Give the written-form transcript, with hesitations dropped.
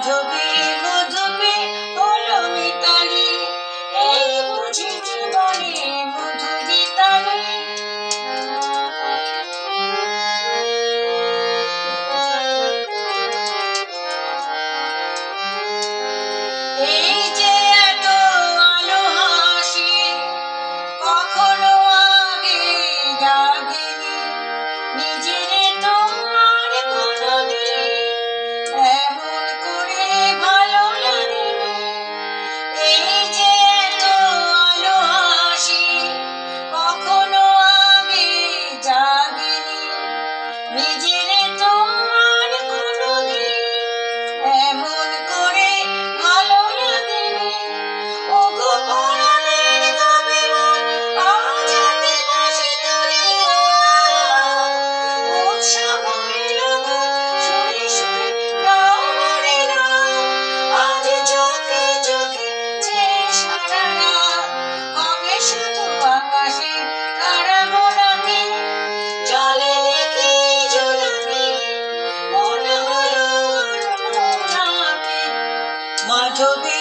মাধবী মধুপে হলো মিতালি, এই বুঝি জীবনে মধু গীতালি। এই যে এত আলো হাসি কখনো আগে জাগেনি, নিজেরে তোমার কোনোদিন এমন করে ভালো লাগেনি। এই যে এত আলো হাসি কখনো আগে জাগেনি, নিজেরে তোমার কোনোদিন এমন করে ভালো লাগেনি। ওগো পরাণের গাবে মন আজ হাতে বাঁশি ধরে গান, উৎসব হইল গো সুরে সুরে গাও মোরে গান। আজ চোখে চোখে চেয়ে সারা রাত হবে শুধু আকাশে তারা গোলাপি, জলে দেখি জোনাকি মন হলো আলোনাকি। মাধবী